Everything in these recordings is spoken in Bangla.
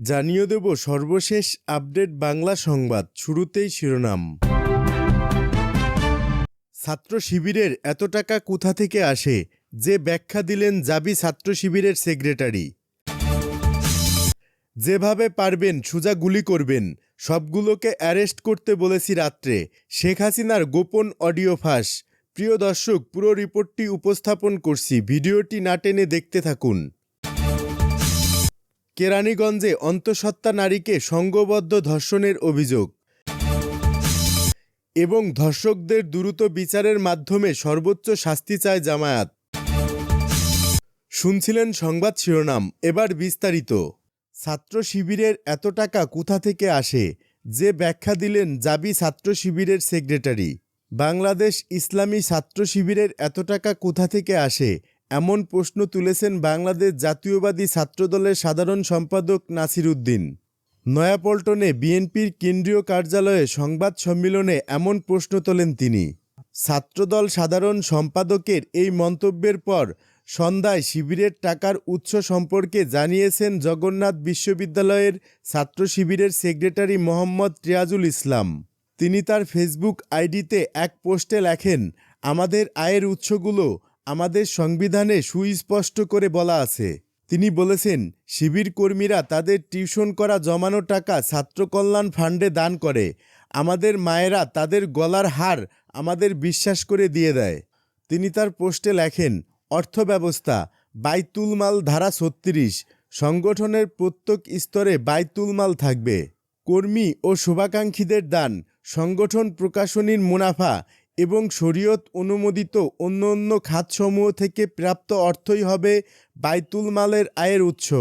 জানিয়ে দেব সর্বশেষ আপডেট বাংলা সংবাদ। শুরুতেই শিরোনাম। ছাত্র শিবিরের এত টাকা কোথা থেকে আসে, যে ব্যাখ্যা দিলেন জাবি ছাত্র শিবিরের সেক্রেটারি। যেভাবে পারবেন সোজা গুলি করবেন, সবগুলোকে অ্যারেস্ট করতে বলেছি রাত্রে। শেখ হাসিনার গোপন অডিও ফাঁস। প্রিয় দর্শক, পুরো রিপোর্টটি উপস্থাপন করছি, ভিডিওটি না টেনে দেখতে থাকুন। কেরানীগঞ্জে অন্তঃসত্ত্বা নারীকে সংঘবদ্ধ ধর্ষণের অভিযোগ এবং ধর্ষকদের দ্রুত বিচারের মাধ্যমে সর্বোচ্চ শাস্তি চায় জামায়াত। শুনছিলেন সংবাদ শিরোনাম, এবার বিস্তারিত। ছাত্র শিবিরের এত টাকা কোথা থেকে আসে, যে ব্যাখ্যা দিলেন জাবি ছাত্র শিবিরের সেক্রেটারি। বাংলাদেশ ইসলামী ছাত্র শিবিরের এত টাকা কোথা থেকে আসে, এমন প্রশ্ন তুলেছেন বাংলাদেশ জাতীয়বাদী ছাত্রদলের সাধারণ সম্পাদক নাসির উদ্দিন। নয়াপল্টনে বিএনপির কেন্দ্রীয় কার্যালয়ে সংবাদ সম্মেলনে এমন প্রশ্ন তোলেন তিনি। ছাত্রদল সাধারণ সম্পাদকের এই মন্তব্যের পর সন্ধ্যায় শিবিরের টাকার উৎস সম্পর্কে জানিয়েছেন জগন্নাথ বিশ্ববিদ্যালয়ের ছাত্র শিবিরের সেক্রেটারি মোহাম্মদ রিয়াজুল ইসলাম। তিনি তার ফেসবুক আইডিতে এক পোস্টে লেখেন, আমাদের আয়ের উৎসগুলো আমাদের সংবিধানে সুস্পষ্ট করে বলা আছে। তিনি বলেছেন, শিবির কর্মীরা তাদের টিউশন করা জমানো টাকা ছাত্র কল্যাণ ফান্ডে দান করে। আমাদের মায়েরা তাদের গলার হার আমাদের বিশ্বাস করে দিয়ে দেয়। তিনি তার পোস্টে লেখেন, অর্থব্যবস্থা বাইতুল মাল ধারা ৩৬, সংগঠনের প্রত্যেক স্তরে বাইতুল মাল থাকবে। কর্মী ও শুভাকাঙ্ক্ষীদের দান, সংগঠন প্রকাশনীর মুনাফা এবং শরীয়ত অনুমোদিত অন্য খাতসমূহ থেকে প্রাপ্ত অর্থই হবে বাইতুল মালের আয়ের উৎস।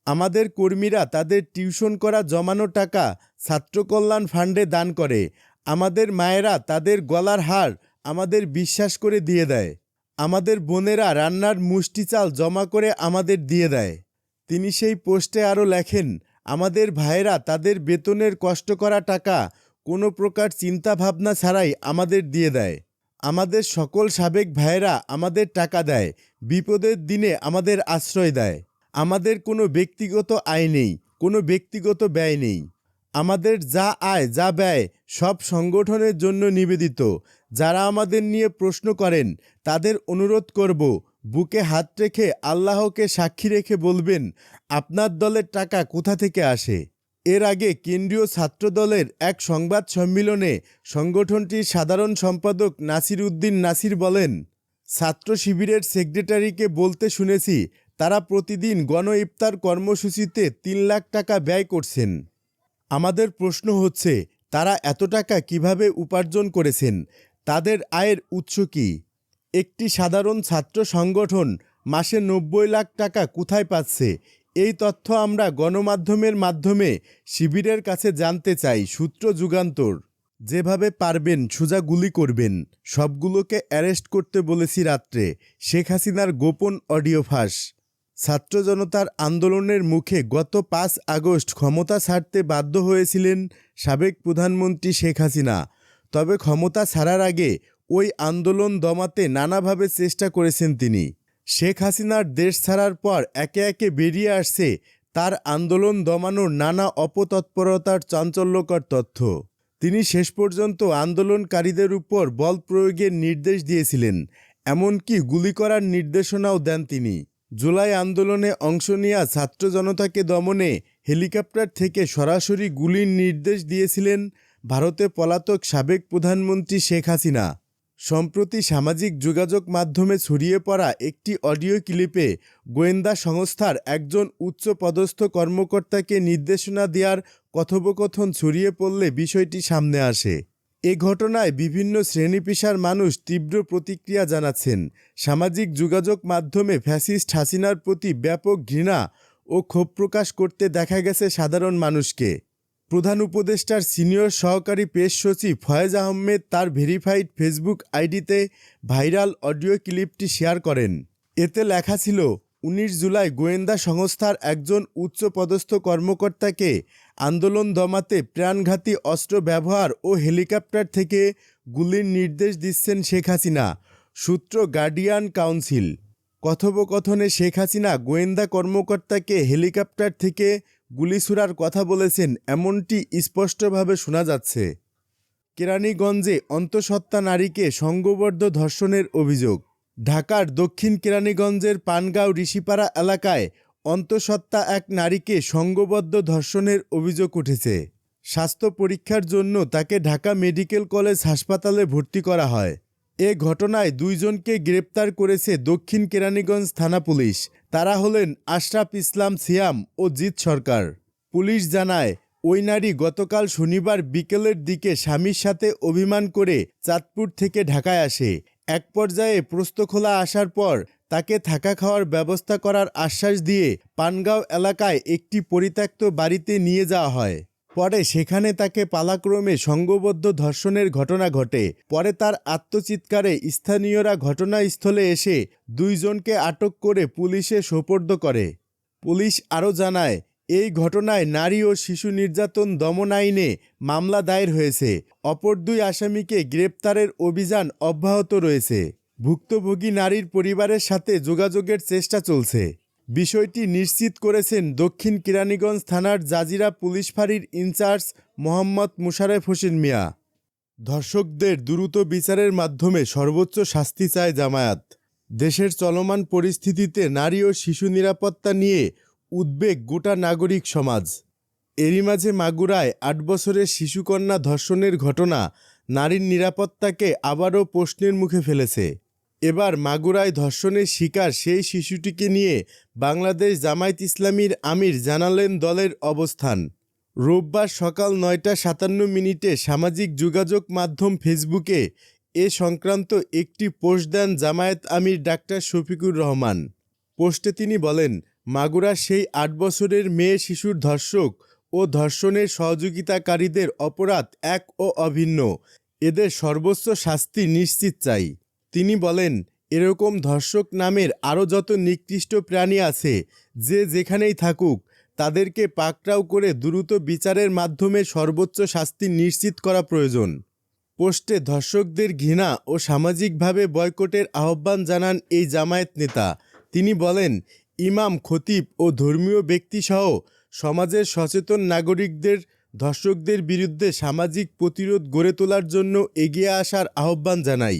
আমাদের কর্মীরা তাদের টিউশন করা জমানো টাকা ছাত্র কল্যাণ ফান্ডে দান করে। আমাদের মায়েরা তাদের গলার হার আমাদের বিশ্বাস করে দিয়ে দেয়। আমাদের বোনেরা রান্নার মুষ্টি চাল জমা করে আমাদের দিয়ে দেয়। তিনি সেই পোস্টে আরও লেখেন, আমাদের ভাইয়েরা তাদের বেতনের কষ্ট করা টাকা কোনো প্রকার চিন্তাভাবনা ছাড়াই আমাদের দিয়ে দেয়। আমাদের সকল সাবেক ভাইয়েরা আমাদের টাকা দেয়, বিপদের দিনে আমাদের আশ্রয় দেয়। আমাদের কোনো ব্যক্তিগত আয় নেই, কোনো ব্যক্তিগত ব্যয় নেই। আমাদের যা আয় যা ব্যয় সব সংগঠনের জন্য নিবেদিত। যারা আমাদের নিয়ে প্রশ্ন করেন তাদের অনুরোধ করব, বুকে হাত রেখে আল্লাহকে সাক্ষী রেখে বলবেন, আপনার দলের টাকা কোথা থেকে আসে। এর আগে কেন্দ্রীয় ছাত্রদলের এক সংবাদ সম্মেলনে সংগঠনটির সাধারণ সম্পাদক নাসির উদ্দিন নাসির বলেন, ছাত্র শিবিরের সেক্রেটারিকে বলতে শুনেছি তারা প্রতিদিন গণ ইফতার কর্মসূচিতে ৩ লাখ টাকা ব্যয় করছেন। আমাদের প্রশ্ন হচ্ছে, তারা এত টাকা কিভাবে উপার্জন করেছেন, তাদের আয়ের উৎস কী? একটি সাধারণ ছাত্র সংগঠন মাসে ৯০ লাখ টাকা কোথায় পাচ্ছে? এই তথ্য আমরা গণমাধ্যমের মাধ্যমে শিবিরের কাছে জানতে চাই। সূত্র যুগান্তর। যেভাবে পারবেন সোজা গুলি করবেন, সবগুলোকে অ্যারেস্ট করতে বলেছি রাত্রে। শেখ হাসিনার গোপন অডিও ফাঁস। ছাত্র জনতার আন্দোলনের মুখে গত ৫ আগস্ট ক্ষমতা ছাড়তে বাধ্য হয়েছিলেন সাবেক প্রধানমন্ত্রী শেখ হাসিনা। তবে ক্ষমতা ছাড়ার আগে ওই আন্দোলন দমাতে নানাভাবে চেষ্টা করেছেন তিনি। শেখ হাসিনার দেশ ছাড়ার পর একে একে বেরিয়ে আসছে তার আন্দোলন দমানোর নানা অপতৎপরতার চাঞ্চল্যকর তথ্য। তিনি শেষ পর্যন্ত আন্দোলনকারীদের উপর বল প্রয়োগের নির্দেশ দিয়েছিলেন, এমনকি গুলি করার নির্দেশনাও দেন তিনি। জুলাই আন্দোলনে অংশ নেওয়া ছাত্র জনতাকে দমনে হেলিকপ্টার থেকে সরাসরি গুলির নির্দেশ দিয়েছিলেন ভারতে পলাতক সাবেক প্রধানমন্ত্রী শেখ হাসিনা। সম্প্রতি সামাজিক যোগাযোগ মাধ্যমে ছড়িয়ে পড়া একটি অডিও ক্লিপে গোয়েন্দা সংস্থার একজন উচ্চপদস্থ কর্মকর্তাকে নির্দেশনা দেওয়ার কথোপকথন ছড়িয়ে পড়লে বিষয়টি সামনে আসে। এ ঘটনায় বিভিন্ন শ্রেণী-পেশার মানুষ তীব্র প্রতিক্রিয়া জানাচ্ছেন। সামাজিক যোগাযোগ মাধ্যমে ফ্যাসিস্ট হাসিনার প্রতি ব্যাপক ঘৃণা ও ক্ষোভ প্রকাশ করতে দেখা গেছে সাধারণ মানুষকে। প্রধান উপদেষ্টার সিনিয়র সহকারী প্রেস সচিব ফয়েজ আহমেদ তার ভেরিফাইড ফেসবুক আইডিতে ভাইরাল অডিও ক্লিপটি শেয়ার করেন। এতে লেখা ছিল, ১৯ জুলাই গোয়েন্দা সংস্থার একজন উচ্চপদস্থ কর্মকর্তাকে আন্দোলন দমাতে প্রাণঘাতী অস্ত্র ব্যবহার ও হেলিকপ্টার থেকে গুলির নির্দেশ দিচ্ছেন শেখ হাসিনা। সূত্র গার্ডিয়ান কাউন্সিল। কথোপকথনে শেখ হাসিনা গোয়েন্দা কর্মকর্তাকে হেলিকপ্টার থেকে গুলি ছোড়ার কথা বলেছেন এমনটি স্পষ্টভাবে শোনা যাচ্ছে। কেরানীগঞ্জে অন্তঃসত্ত্বা নারীকে সংঘবদ্ধ ধর্ষণের অভিযোগ। ঢাকার দক্ষিণ কেরানীগঞ্জের পানগাঁও ঋষিপাড়া এলাকায় অন্তঃসত্ত্বা এক নারীকে সংঘবদ্ধ ধর্ষণের অভিযোগ উঠেছে। স্বাস্থ্য পরীক্ষার জন্য তাকে ঢাকা মেডিকেল কলেজ হাসপাতালে ভর্তি করা হয়। এ ঘটনায় 2 জনকে গ্রেপ্তার করেছে দক্ষিণ কেরানীগঞ্জ থানা পুলিশ। তারা হলেন আশরাফ ইসলাম সিয়াম ও জিৎ সরকার। পুলিশ জানায়, ওই নারী গতকাল শনিবার বিকেলের দিকে স্বামীর সাথে অভিমান করে চাঁদপুর থেকে ঢাকায় আসে। এক পর্যায়ে প্রস্তখোলা আসার পর তাকে থাকা খাওয়ার ব্যবস্থা করার আশ্বাস দিয়ে পানগাঁও এলাকায় একটি পরিত্যক্ত বাড়িতে নিয়ে যাওয়া হয়। পরে সেখানে তাকে পালাক্রমে সংঘবদ্ধ ধর্ষণের ঘটনা ঘটে। পরে তার আত্মচিৎকারে স্থানীয়রা ঘটনাস্থলে এসে 2 জনকে আটক করে পুলিশে সোপর্দ করে। পুলিশ আরও জানায়, এই ঘটনায় নারী ও শিশু নির্যাতন দমন আইনে মামলা দায়ের হয়েছে। অপর 2 আসামিকে গ্রেপ্তারের অভিযান অব্যাহত রয়েছে। ভুক্তভোগী নারীর পরিবারের সাথে যোগাযোগের চেষ্টা চলছে। বিষয়টি নিশ্চিত করেছেন দক্ষিণ কেরানীগঞ্জ থানার জাজিরা পুলিশ ফাঁড়ির ইনচার্জ মোহাম্মদ মোশাররফ হোসেন মিয়া। ধর্ষকদের দ্রুত বিচারের মাধ্যমে সর্বোচ্চ শাস্তি চায় জামায়াত। দেশের চলমান পরিস্থিতিতে নারী ও শিশু নিরাপত্তা নিয়ে উদ্বেগ গোটা নাগরিক সমাজ। এরই মাঝে মাগুরায় 8 বছরের শিশুকন্যা ধর্ষণের ঘটনা নারীর নিরাপত্তাকে আবারও প্রশ্নের মুখে ফেলেছে। এবার মাগুরায় ধর্ষণের শিকার সেই শিশুটিকে নিয়ে বাংলাদেশ জামায়াত ইসলামীর আমির জানালেন দলের অবস্থান। রোববার সকাল 9টা 57 সামাজিক যোগাযোগ মাধ্যম ফেসবুকে এ সংক্রান্ত একটি পোস্ট দেন জামায়াত আমির ডাক্তার শফিকুর রহমান। পোস্টে তিনি বলেন, মাগুরার সেই 8 বছরের মেয়ে শিশুর ধর্ষক ও ধর্ষণের সহযোগিতাকারীদের অপরাধ এক ও অভিন্ন। এদের সর্বোচ্চ শাস্তি নিশ্চিত চাই। তিনি বলেন, এরকম ধর্ষক নামের আরও যত নিকৃষ্ট প্রাণী আছে, যে যেখানেই থাকুক, তাদেরকে পাকড়াও করে দ্রুত বিচারের মাধ্যমে সর্বোচ্চ শাস্তি নিশ্চিত করা প্রয়োজন। পোস্টে ধর্ষকদের ঘৃণা ও সামাজিকভাবে বয়কটের আহ্বান জানান এই জামায়াত নেতা। তিনি বলেন, ইমাম, খতিব ও ধর্মীয় ব্যক্তিসহ সমাজের সচেতন নাগরিকদের ধর্ষকদের বিরুদ্ধে সামাজিক প্রতিরোধ গড়ে তোলার জন্য এগিয়ে আসার আহ্বান জানাই।